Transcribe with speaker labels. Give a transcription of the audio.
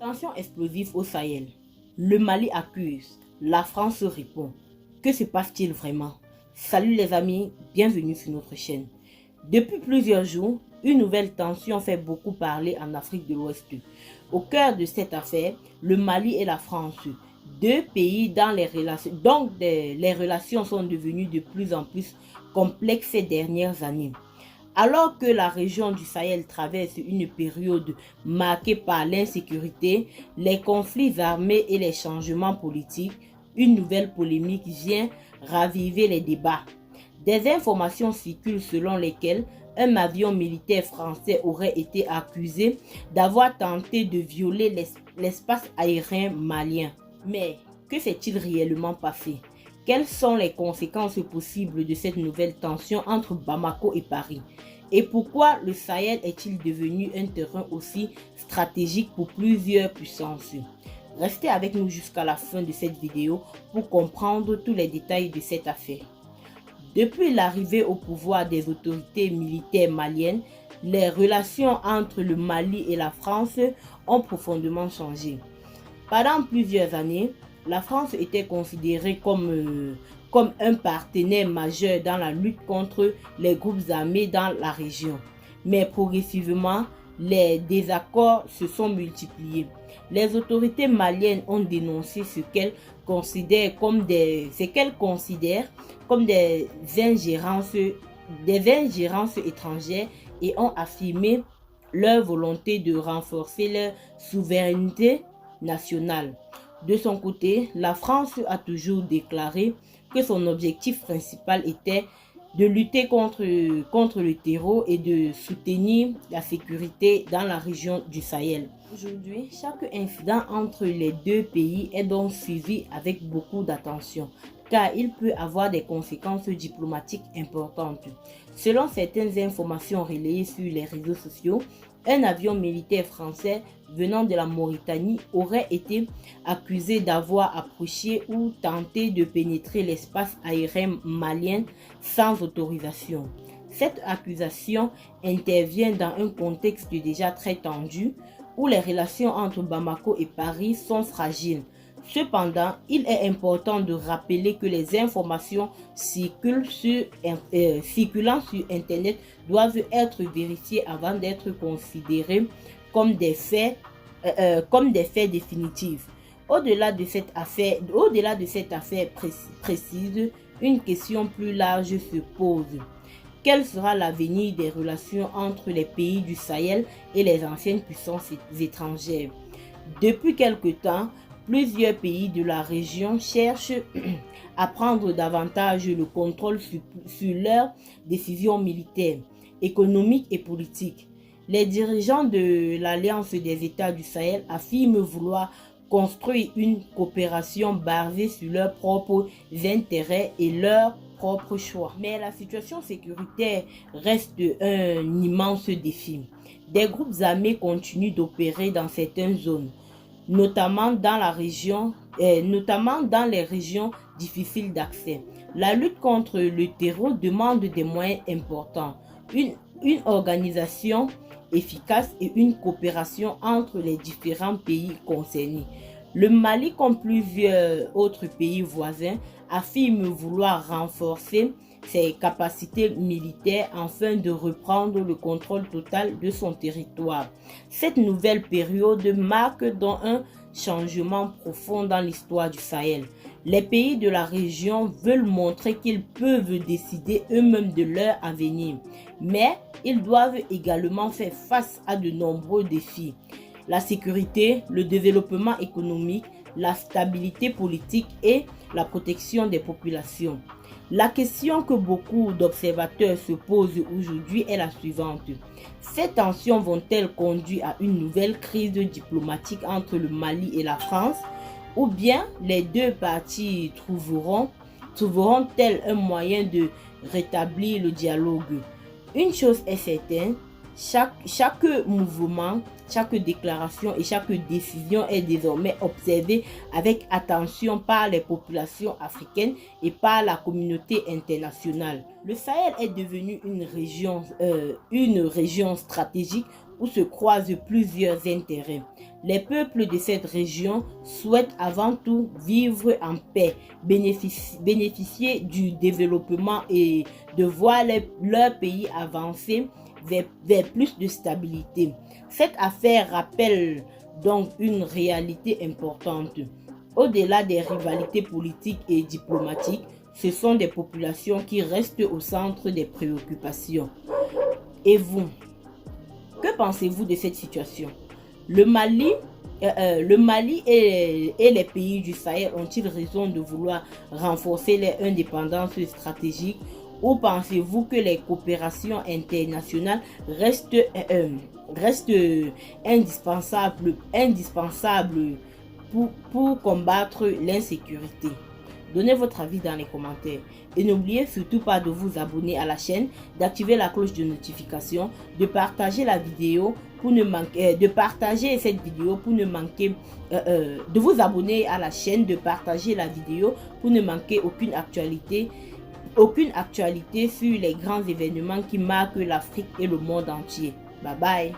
Speaker 1: Tension explosive au Sahel. Le Mali accuse, la France répond. Que se passe-t-il vraiment? Salut les amis, bienvenue sur notre chaîne. Depuis plusieurs jours, une nouvelle tension fait beaucoup parler en Afrique de l'Ouest. Au cœur de cette affaire, le Mali et la France, deux pays dont les relations sont devenues de plus en plus complexes ces dernières années. Alors que la région du Sahel traverse une période marquée par l'insécurité, les conflits armés et les changements politiques, une nouvelle polémique vient raviver les débats. Des informations circulent selon lesquelles un avion militaire français aurait été accusé d'avoir tenté de violer l'espace aérien malien. Mais que s'est-il réellement passé? Quelles sont les conséquences possibles de cette nouvelle tension entre Bamako et Paris? Et pourquoi le Sahel est-il devenu un terrain aussi stratégique pour plusieurs puissances? Restez avec nous jusqu'à la fin de cette vidéo pour comprendre tous les détails de cette affaire. Depuis l'arrivée au pouvoir des autorités militaires maliennes, les relations entre le Mali et la France ont profondément changé. Pendant plusieurs années, la France était considérée comme un partenaire majeur dans la lutte contre les groupes armés dans la région. Mais progressivement, les désaccords se sont multipliés. Les autorités maliennes ont dénoncé ce qu'elles considèrent comme des ingérences étrangères et ont affirmé leur volonté de renforcer leur souveraineté nationale. De son côté, la France a toujours déclaré que son objectif principal était de lutter contre le terreau et de soutenir la sécurité dans la région du Sahel. Aujourd'hui, chaque incident entre les deux pays est donc suivi avec beaucoup d'attention, car il peut avoir des conséquences diplomatiques importantes. Selon certaines informations relayées sur les réseaux sociaux, un avion militaire français venant de la Mauritanie aurait été accusé d'avoir approché ou tenté de pénétrer l'espace aérien malien sans autorisation. Cette accusation intervient dans un contexte déjà très tendu où les relations entre Bamako et Paris sont fragiles. Cependant, il est important de rappeler que les informations circulant sur Internet doivent être vérifiées avant d'être considérées comme des faits définitifs. Au-delà de cette affaire précise, une question plus large se pose. Quel sera l'avenir des relations entre les pays du Sahel et les anciennes puissances étrangères? Depuis quelque temps, plusieurs pays de la région cherchent à prendre davantage le contrôle sur leurs décisions militaires, économiques et politiques. Les dirigeants de l'Alliance des États du Sahel affirment vouloir construire une coopération basée sur leurs propres intérêts et leurs propres choix. Mais la situation sécuritaire reste un immense défi. Des groupes armés continuent d'opérer dans certaines zones, notamment dans les régions difficiles d'accès. La lutte contre le terreau demande des moyens importants, une organisation efficace et une coopération entre les différents pays concernés. Le Mali, comme plusieurs autres pays voisins, affirme vouloir renforcer ses capacités militaires afin de reprendre le contrôle total de son territoire. Cette nouvelle période marque donc un changement profond dans l'histoire du Sahel. Les pays de la région veulent montrer qu'ils peuvent décider eux-mêmes de leur avenir, mais ils doivent également faire face à de nombreux défis. La sécurité, le développement économique, la stabilité politique et la protection des populations. La question que beaucoup d'observateurs se posent aujourd'hui est la suivante. Ces tensions vont-elles conduire à une nouvelle crise diplomatique entre le Mali et la France? Ou bien les deux parties trouveront-elles un moyen de rétablir le dialogue? Une chose est certaine, chaque mouvement, chaque déclaration et chaque décision est désormais observée avec attention par les populations africaines et par la communauté internationale. Le Sahel est devenu une région stratégique où se croisent plusieurs intérêts. Les peuples de cette région souhaitent avant tout vivre en paix, bénéficier du développement et de voir leur pays avancer vers plus de stabilité. Cette affaire rappelle donc une réalité importante. Au-delà des rivalités politiques et diplomatiques, ce sont des populations qui restent au centre des préoccupations. Et vous, que pensez-vous de cette situation? Le Mali et les pays du Sahel ont-ils raison de vouloir renforcer leur indépendance stratégique, ou pensez-vous que les coopérations internationales restent indispensables pour combattre l'insécurité? Donnez votre avis dans les commentaires. Et n'oubliez surtout pas de vous abonner à la chaîne, d'activer la cloche de notification, de partager la vidéo pour ne manquer, de partager cette vidéo pour ne manquer, de vous abonner à la chaîne, de partager la vidéo pour ne manquer aucune actualité sur les grands événements qui marquent l'Afrique et le monde entier. Bye bye.